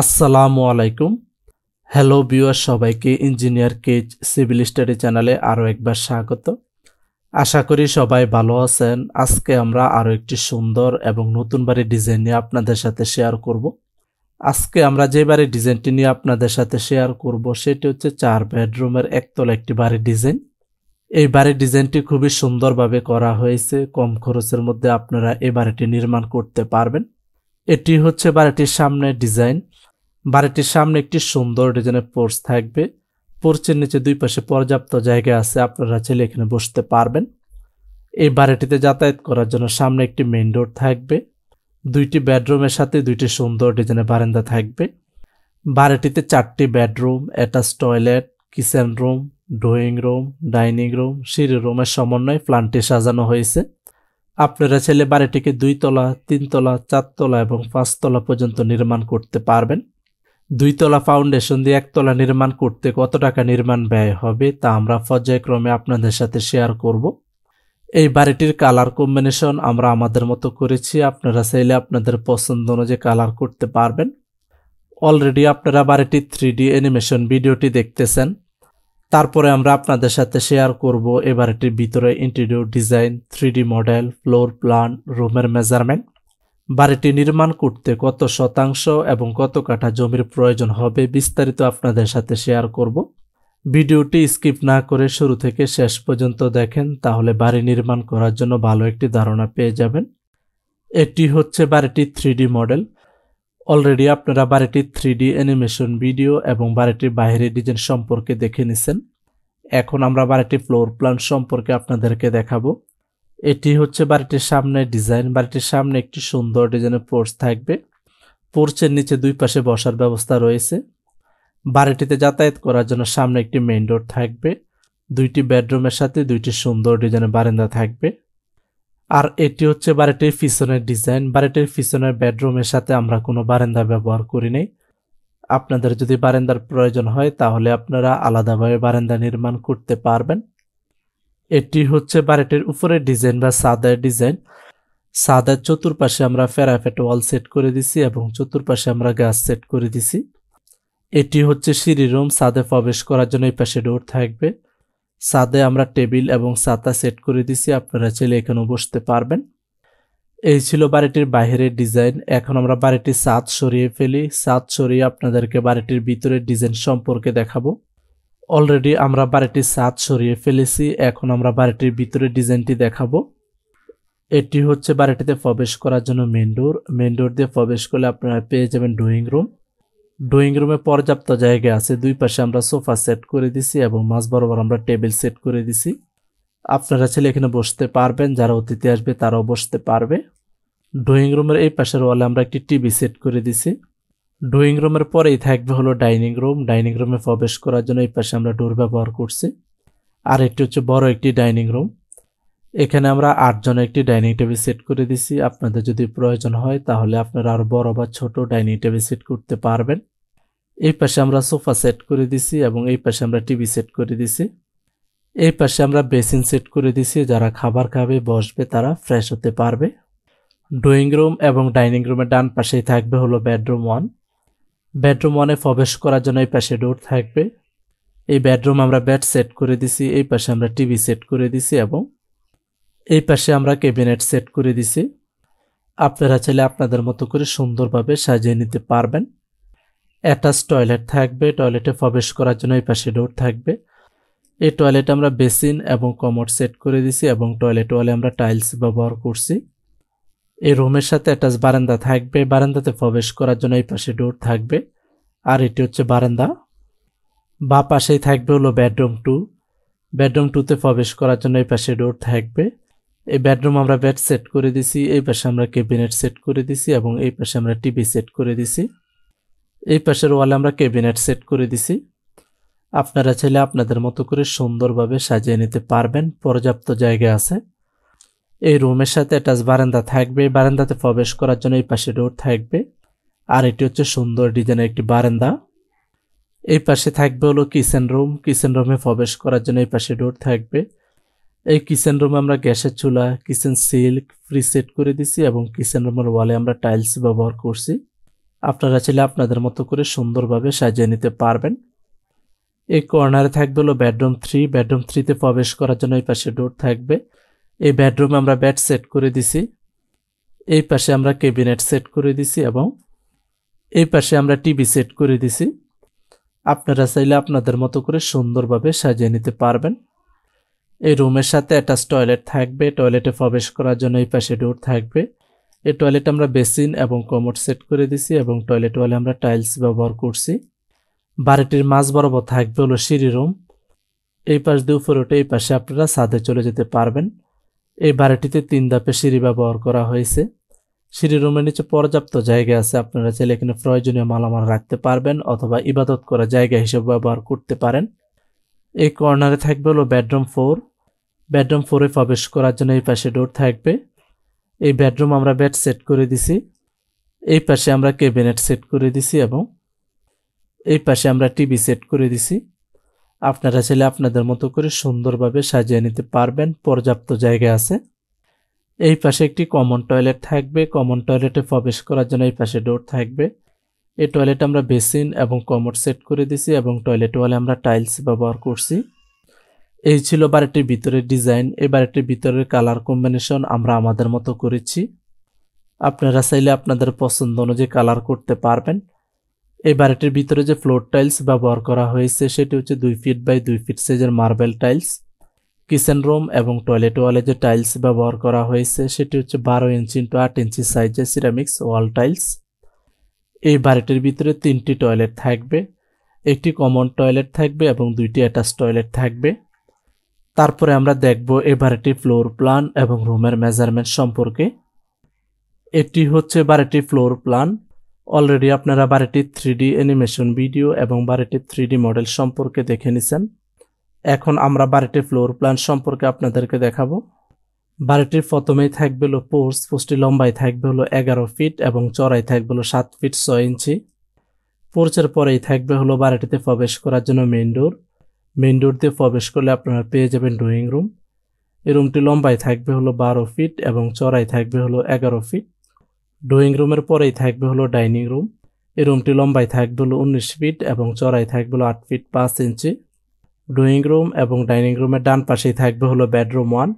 আসসালামু আলাইকুম। Hello viewer, সবাইকে ইঞ্জিনিয়ার কেজ সিভিল স্টাডি চ্যানেলে আরও একবার স্বাগত। আশা করি সবাই ভালো আছেন। আজকে আমরা আরও একটি সুন্দর এবং নতুন বাড়ির ডিজাইন নিয়ে আপনাদের সাথে শেয়ার করব। আজকে আমরা যে বাড়ির ডিজাইনটি নিয়ে আপনাদের সাথে শেয়ার করব সেটি হচ্ছে 4 বেডরুমের একতলা একটি বাড়ির ডিজাইন। এই বাড়ির ডিজাইনটি খুবই সুন্দরভাবে করা হয়েছে। কম খরচের মধ্যে আপনারা এই বাড়িটি নির্মাণ করতে পারবেন। এটি হচ্ছে বাড়িটির সামনের ডিজাইন। বাড়িটির সামনে একটি সুন্দর ডিজাইনের পোর্চ থাকবে। পোর্চের নিচে দুই পাশে পর্যাপ্ত জায়গা আছে, আপনারা চাইলে এখানে বসতে পারবেন। এই বাড়িটিতে যাতায়াত করার জন্য সামনে একটি মেইন ডোর থাকবে। দুইটি বেডরুমের সাথে দুইটি সুন্দর ডিজাইনের বারান্দা থাকবে। বাড়িটিতে 4টি bedroom, attach toilet, kitchen room, drawing room, dining room, সিঁড়ি রুমের সমন্বয়ে প্ল্যানটি সাজানো হয়েছে। আপনারা চাইলে বাড়িটিকে 2 তলা, 3 তলা, 4 তলা এবং 5 তলা পর্যন্ত নির্মাণ করতে পারবেন। 2 তলা ফাউন্ডেশন দিয়ে 1 তলা নির্মাণ করতে কত টাকা নির্মাণ ব্যয় হবে তা আমরা পর্যায়ক্রমে আপনাদের সাথে শেয়ার করব। এই বাড়িটির কালার কম্বিনেশন আমরা আমাদের মতো করেছি, আপনারা চাইলে আপনাদের পছন্দ অনুযায়ী কালার করতে পারবেন। অলরেডি আপনারা বাড়িটির 3D অ্যানিমেশন ভিডিওটি দেখতেছেন। তারপরে আমরা আপনাদের সাথে শেয়ার করব এই বাড়িটির ভিতরে interior design, 3D model, floor plan, রুমের মেজারমেন্ট, বাড়িটি নির্মাণ করতে কত শতাংশ এবং কত কাঠা জমির প্রয়োজন হবে বিস্তারিত আপনাদের সাথে শেয়ার করব। ভিডিওটি স্কিপ না করে শুরু থেকে শেষ পর্যন্ত দেখেন, তাহলে বাড়ি নির্মাণ করার জন্য ভালো একটি ধারণা পেয়ে যাবেন। এটি হচ্ছে বাড়িটির 3D মডেল। অলরেডি আপনারা বাড়িটির 3D অ্যানিমেশন ভিডিও এবং বাড়িটির বাইরের ডিজাইন সম্পর্কে দেখে নিছেন। এখন আমরা বাড়িটির ফ্লোর প্ল্যান সম্পর্কে আপনাদেরকে দেখাবো। এটি হচ্ছে বাড়িটির সামনে ডিজাইন। বাড়িটির সামনে একটি সুন্দর ডিজাইনের পোর্চ থাকবে। পোর্চের নিচে দুই পাশে বসার ব্যবস্থা রয়েছে। বাড়িটিতে যাতায়াত করার জন্য সামনে একটি মেইন ডোর থাকবে। দুইটি বেডরুমের সাথে দুইটি সুন্দর ডিজাইনের বারান্দা থাকবে। আর এটি হচ্ছে বাড়িটির পিছনের ডিজাইন। বাড়িটির পিছনের বেডরুমের সাথে আমরা কোনো বারান্দা ব্যবহার করি নাই। আপনাদের যদি বারান্দার প্রয়োজন হয় তাহলে আপনারা আলাদাভাবে বারান্দা নির্মাণ করতে পারবেন। এটি হচ্ছে বাড়িটির উপরের ডিজাইন বা ছাদের ডিজাইন। ছাদের চতুর্পাশে আমরা প্যারাপেট ওয়াল সেট করে দিছি এবং চতুর্পাশে আমরা গাছ সেট করে দিছি। এটি হচ্ছে সিঁড়ি রুম। ছাদে প্রবেশ করার জন্য এই পাশে ডোর থাকবে। ছাদে আমরা টেবিল এবং ছাতা সেট করে দিছি, আপনারা চাইলে এখানেও বসতে পারবেন। এই ছিল বাড়িটির বাইরের ডিজাইন। এখন আমরা বাড়িটির ছাদ সরিয়ে ফেলি। ছাদ সরিয়ে আপনাদেরকে বাড়িটির ভিতরের ডিজাইন সম্পর্কে দেখাবো। অলরেডি আমরা বাড়িটির ছাদ সরিয়ে ফেলেছি। এখন আমরা বাড়িটির ভিতরের ডিজাইনটি দেখাবো। এটি হচ্ছে বাড়িটিতে প্রবেশ করার জন্য মেইন ডোর। মেইন ডোর দিয়ে প্রবেশ করলে আপনারা পেয়ে যাবেন ড্রয়িং রুম। ড্রয়িং রুমে পর্যাপ্ত জায়গা আছে। দুই পাশে আমরা সোফা সেট করে দিছি এবং মাঝ বরাবর আমরা টেবিল সেট করে দিছি। আপনারা চাইলে এখানে বসতে পারবেন, যারা অতিথি আসবে তারাও বসতে পারবে। ড্রয়িং রুমের এই পাশের ওয়ালে আমরা একটি টিভি সেট করে দিছি। ড্রয়িং রুমের পরেই থাকবে হলো ডাইনিং রুম। ডাইনিং রুমে প্রবেশ করার জন্য এই পাশে আমরা ডোর ব্যবহার করছি। আর এটি হচ্ছে বড় একটি ডাইনিং রুম। এখানে আমরা 8 জনের একটি ডাইনিং টেবিল সেট করে দিছি। আপনাদের যদি প্রয়োজন হয় তাহলে আপনারা আরো বড় বা ছোট ডাইনিং টেবিল সেট করতে পারবেন। এই পাশে আমরা সোফা সেট করে দিছি এবং এই পাশে আমরা টিভি সেট করে দিছি। এই পাশে আমরা বেসিন সেট করে দিছি, যারা খাবার খাবে বসবে তারা ফ্রেশ হতে পারবে। ড্রয়িং রুম এবং ডাইনিং রুমের ডান পাশেই থাকবে হলো বেডরুম 1। বেডরুম 1-এ প্রবেশ করার জন্য এই পাশে ডোর থাকবে। এই বেডরুম আমরা বেড সেট করে দিছি। এই পাশে আমরা টিভি সেট করে দিছি এবং এই পাশে আমরা ক্যাবিনেট সেট করে দিছি। আপনারা চাইলে আপনাদের মতো করে সুন্দরভাবে সাজিয়ে নিতে পারবেন। অ্যাটাচ টয়লেট থাকবে। টয়লেটে প্রবেশ করার জন্য এই পাশে ডোর থাকবে। এই টয়লেটে আমরা বেসিন এবং কমোড সেট করে দিছি এবং টয়লেট ওয়ালে আমরা টাইলস ব্যবহার করছি। এই রুমের সাথে অ্যাটাচ বারান্দা থাকবে। বারান্দাতে প্রবেশ করার জন্য এই পাশে ডোর থাকবে। আর এটি হচ্ছে বারান্দা। বা পাশেই থাকবে হলো বেডরুম 2। বেডরুম 2-তে প্রবেশ করার জন্য এই পাশে ডোর থাকবে। এই বেডরুম আমরা বেড সেট করে দিছি। এই পাশে আমরা ক্যাবিনেট সেট করে দিছি এবং এই পাশে আমরা টিভি সেট করে দিছি। এই পাশের ওয়ালে আমরা ক্যাবিনেট সেট করে দিছি। আপনারা চাইলে আপনাদের মতো করে সুন্দরভাবে সাজিয়ে নিতে পারবেন, পর্যাপ্ত জায়গা আছে। এই রুমের সাথে অ্যাটাচ বারান্দা থাকবে। বারান্দাতে প্রবেশ করার জন্য এই পাশে ডোর থাকবে। আর এটি হচ্ছে সুন্দর ডিজাইনের একটি বারান্দা। এই পাশে থাকবে হলো কিচেন রুম। কিচেন রুমে প্রবেশ করার জন্য এই পাশে ডোর থাকবে। এই কিচেন রুমে আমরা গ্যাসের চুলা, কিচেন সিল্ক ফ্রি সেট করে দিছি এবং কিচেন রুমের ওয়ালে আমরা টাইলস ব্যবহার করছি। আপনারা চাইলে আপনাদের মতো করে সুন্দরভাবে সাজিয়ে নিতে পারবেন। এই কর্নারে থাকবে হলো বেডরুম 3। বেডরুম 3 তে প্রবেশ করার জন্য এই পাশে ডোর থাকবে। এই বেডরুমে আমরা বেড সেট করে দিছি। এই পাশে আমরা ক্যাবিনেট সেট করে দিছি এবং এই পাশে আমরা টিভি সেট করে দিছি। আপনারা চাইলে আপনাদের মতো করে সুন্দরভাবে সাজিয়ে নিতে পারবেন। এই রুমের সাথে অ্যাটাচ টয়লেট থাকবে। টয়লেটে প্রবেশ করার জন্য এই পাশে ডোর থাকবে। এই টয়লেটে আমরা বেসিন এবং কমোড সেট করে দিছি এবং টয়লেট ওয়ালে আমরা টাইলস ব্যবহার করছি। বাড়িটির মাঝ বরাবর থাকবে হলো সিঁড়ি রুম। এই পাশ দিয়ে উপরে উঠে এই পাশে আপনারা ছাদে চলে যেতে পারবেন। এই বাড়িটিতে 3 ধাপে সিঁড়ি ব্যবহার করা হয়েছে। সিঁড়ি রুমের নিচে পর্যাপ্ত জায়গা আছে। আপনারা চাইলে এখানে প্রয়োজনীয় মালামাল রাখতে পারবেন অথবা ইবাদত করা জায়গা হিসেবে ব্যবহার করতে পারেন। এই কর্নারে থাকবে হলো বেডরুম 4। বেডরুম 4-এ প্রবেশ করার জন্য এই পাশে ডোর থাকবে। এই বেডরুম আমরা বেড সেট করে দিছি। এই পাশে আমরা ক্যাবিনেট সেট করে দিছি এবং এই পাশে আমরা টিভি সেট করে দিছি। আপনারা চাইলে আপনাদের মতো করে সুন্দরভাবে সাজিয়ে নিতে পারবেন, পর্যাপ্ত জায়গা আছে। এই পাশে একটি কমন টয়লেট থাকবে। কমন টয়লেটে প্রবেশ করার জন্য এই পাশে ডোর থাকবে। এই টয়লেটে আমরা বেসিন এবং কমোড সেট করে দিছি এবং টয়লেট ওয়ালে আমরা টাইলস ব্যবহার করছি। এই ছিল বাড়িটির ভিতরের ডিজাইন। এই বাড়িটির ভিতরের কালার কম্বিনেশন আমরা আমাদের মতো করেছি। আপনারা চাইলে আপনাদের পছন্দ অনুযায়ী কালার করতে পারবেন। এই বাড়িটির ভিতরে যে ফ্লোর টাইলস ব্যবহার করা হয়েছে সেটি হচ্ছে 2 ফিট বাই 2 ফিট সাইজের মার্বেল টাইলস। কিচেন রুম এবং টয়লেট ওয়ালে যে টাইলস ব্যবহার করা হয়েছে সেটি হচ্ছে 12 ইঞ্চি ইন্টু 8 ইঞ্চি সাইজের সিরামিক্স ওয়াল টাইলস। এই বাড়িটির ভিতরে 3টি টয়লেট থাকবে। একটি কমন টয়লেট থাকবে এবং 2টি অ্যাটাচ টয়লেট থাকবে। তারপরে আমরা দেখব এই বাড়িটির ফ্লোর প্ল্যান এবং রুমের মেজারমেন্ট সম্পর্কে। এটি হচ্ছে বাড়িটির ফ্লোর প্ল্যান। অলরেডি আপনারা বাড়িটির 3D অ্যানিমেশন ভিডিও এবং বাড়িটির 3D মডেল সম্পর্কে দেখে নিছেন। এখন আমরা বাড়িটির ফ্লোর প্ল্যান সম্পর্কে আপনাদেরকে দেখাবো। বাড়িটির প্রথমেই থাকবে হলো পোর্চ। পোর্চটি লম্বায় থাকবে হলো 11 ফিট এবং চড়াই থাকবে হলো 7 ফিট 6 ইঞ্চি। পোর্চের পরেই থাকবে হলো বাড়িটিতে প্রবেশ করার জন্য মেইন ডোর। মেইন ডোর দিয়ে প্রবেশ করলে আপনারা পেয়ে যাবেন ড্রয়িং রুম। এই রুমটি লম্বায় থাকবে হলো 12 ফিট এবং চড়াই থাকবে হলো 11 ফিট। ড্রয়িং রুমের পরেই থাকবে হলো ডাইনিং রুম। এই রুমটি লম্বায় থাকবে হলো 19 ফিট এবং চড়াই থাকবে হলো 8 ফিট 5 ইঞ্চি। ড্রয়িং রুম এবং ডাইনিং রুমের ডান পাশেই থাকবে হলো বেডরুম 1।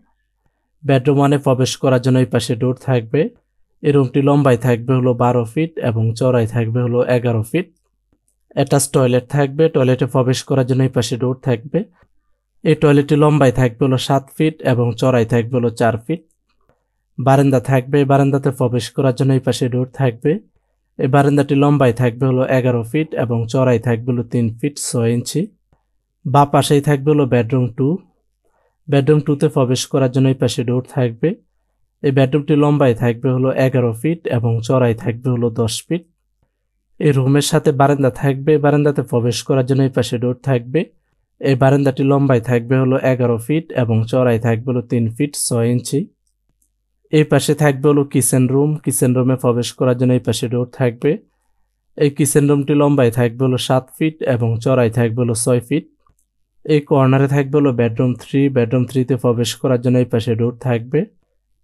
বেডরুম 1-এ প্রবেশ করার জন্য এই পাশে ডোর থাকবে। এই রুমটি লম্বায় থাকবে হলো 12 ফিট এবং চড়াই থাকবে হলো 11 ফিট। অ্যাটাচ টয়লেট থাকবে। টয়লেটে প্রবেশ করার জন্য এই পাশে ডোর থাকবে। এই টয়লেটটি লম্বায় থাকবে হলো 7 ফিট এবং চড়াই থাকবে হলো 4 ফিট। বারান্দা থাকবে। বারান্দাতে প্রবেশ করার জন্য এই পাশে ডোর থাকবে। এই বারান্দাটি লম্বায় থাকবে হলো 11 ফিট এবং চড়াই থাকবে হলো 3 ফিট 6 ইঞ্চি। বাঁ পাশেই থাকবে হলো বেডরুম 2। বেডরুম 2-তে প্রবেশ করার জন্য এই পাশে ডোর থাকবে। এই বেডরুমটি লম্বায় থাকবে হলো 11 ফিট এবং চড়াই থাকবে হলো 10 ফিট। এই রুমের সাথে বারান্দা থাকবে। বারান্দাতে প্রবেশ করার জন্য এই পাশে ডোর থাকবে। এই বারান্দাটি লম্বায় থাকবে হলো 11 ফিট এবং চড়াই থাকবে হলো 3 ফিট 6 ইঞ্চি। এই পাশে থাকবে হলো কিচেন রুম। কিচেন রুমে প্রবেশ করার জন্য এই পাশে ডোর থাকবে। এই কিচেন রুমটি লম্বায় থাকবে হলো 7 ফিট এবং চড়াই থাকবে হলো 6 ফিট। এই কর্নারে থাকবে হলো বেডরুম 3। বেডরুম 3-তে প্রবেশ করার জন্য এই পাশে ডোর থাকবে।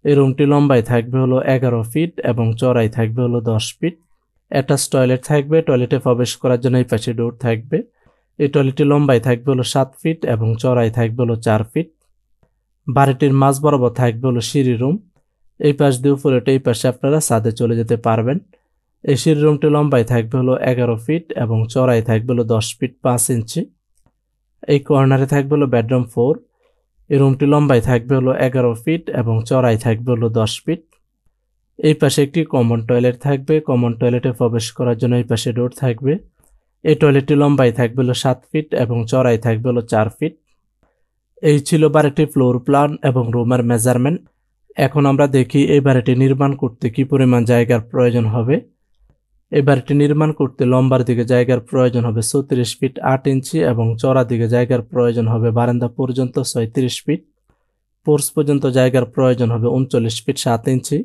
এই রুমটি লম্বায় থাকবে হলো 11 ফিট এবং চড়াই থাকবে হলো 10 ফিট। অ্যাটাচ টয়লেট থাকবে। টয়লেটে প্রবেশ করার জন্য এই পাশে ডোর থাকবে। এই টয়লেটটি লম্বায় থাকবে হলো 7 ফিট এবং চড়াই থাকবে হলো 4 ফিট। বাড়িটির মাঝ বরাবর থাকবে হলো সিঁড়ি রুম। এই পাশ দিয়ে উপরে এই পাশে আপনারা ছাদে চলে যেতে পারবেন। এই সিঁড়ি রুমটি লম্বায় থাকবে হলো 11 ফিট এবং চড়াই থাকবে হলো 10 ফিট 5 ইঞ্চি। এই কর্নারে থাকবে হলো বেডরুম 4। এই রুমটি লম্বায় থাকবে হলো 11 ফিট এবং চড়াই থাকবে হলো 10 ফিট। এই পাশে একটি কমন টয়লেট থাকবে। কমন টয়লেটে প্রবেশ করার জন্য এই পাশে ডোর থাকবে। এই টয়লেটটি লম্বায় থাকবে হলো 7 ফিট এবং চড়াই থাকবে হলো 4 ফিট। এই ছিল বাড়িটির ফ্লোর প্ল্যান এবং রুমের মেজারমেন্ট। এখন আমরা দেখি এই বাড়িটি নির্মাণ করতে কি পরিমাণ জায়গার প্রয়োজন হবে। এই বাড়িটি নির্মাণ করতে লম্বার দিকে জায়গার প্রয়োজন হবে 34 ফিট 8 ইঞ্চি এবং চড়া দিকে জায়গার প্রয়োজন হবে বারান্দা পর্যন্ত 36 ফিট। পোর্চ পর্যন্ত জায়গার প্রয়োজন হবে 39 ফিট 7 ইঞ্চি।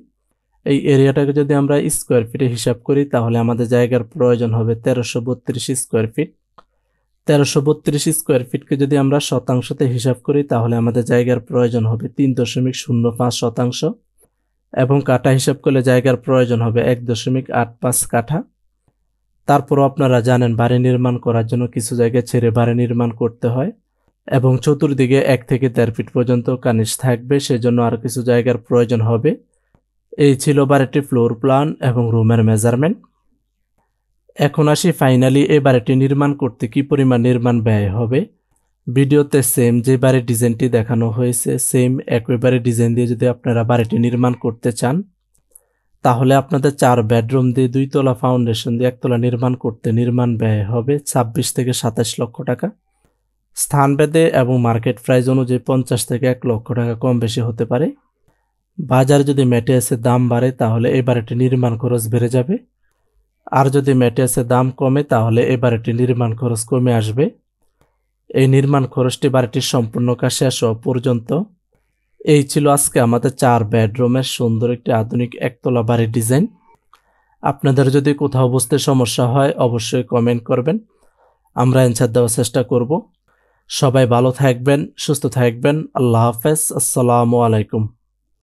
এই এরিয়াটাকে যদি আমরা স্কোয়ার ফিটে হিসাব করি তাহলে আমাদের জায়গার প্রয়োজন হবে 1332 স্কোয়ার ফিট। 1332 স্কোয়ার ফিটকে যদি আমরা শতাংশতে হিসাব করি তাহলে আমাদের জায়গার প্রয়োজন হবে 3.05 শতাংশ এবং কাঠা হিসাব করলে জায়গার প্রয়োজন হবে 1.85 কাঠা। তারপরও আপনারা জানেন বাড়ি নির্মাণ করার জন্য কিছু জায়গায় ছেড়ে বাড়ি নির্মাণ করতে হয় এবং চতুর্দিকে 1 থেকে 1.5 ফিট পর্যন্ত কানিস থাকবে, সেজন্য আরও কিছু জায়গার প্রয়োজন হবে। এই ছিল বাড়িটির ফ্লোর প্ল্যান এবং রুমের মেজারমেন্ট। এখন আসি ফাইনালি এই বাড়িটি নির্মাণ করতে কি পরিমাণ নির্মাণ ব্যয় হবে। ভিডিওতে সেম যে বাড়ির ডিজাইনটি দেখানো হয়েছে সেম একইবারে ডিজাইন দিয়ে যদি আপনারা বাড়িটি নির্মাণ করতে চান, তাহলে আপনাদের 4 বেডরুম দিয়ে 2 তলা ফাউন্ডেশন দিয়ে 1 তলা নির্মাণ করতে নির্মাণ ব্যয় হবে 26 থেকে 27 লক্ষ টাকা। স্থানভেদে এবং মার্কেট প্রাইস অনুযায়ী 50 থেকে 1 লক্ষ টাকা কম বেশি হতে পারে। বাজারে যদি ম্যাটেরিয়ালসের দাম বাড়ে তাহলে এই বাড়িটি নির্মাণ খরচ বেড়ে যাবে, আর যদি ম্যাটেরিয়ালসের দাম কমে তাহলে এই বাড়িটি নির্মাণ খরচ কমে আসবে। এই নির্মাণ খরচটি বাড়িটির সম্পূর্ণ কাজ শেষ হওয়া পর্যন্ত। এই ছিল আজকে আমাদের 4 বেডরুমের সুন্দর একটি আধুনিক 1 তলা বাড়ির ডিজাইন। আপনাদের যদি কোথাও বুঝতে সমস্যা হয় অবশ্যই কমেন্ট করবেন, আমরা অ্যান্সার দেওয়ার চেষ্টা করব। সবাই ভালো থাকবেন, সুস্থ থাকবেন। আল্লাহ হাফেজ। আসসালামু আলাইকুম।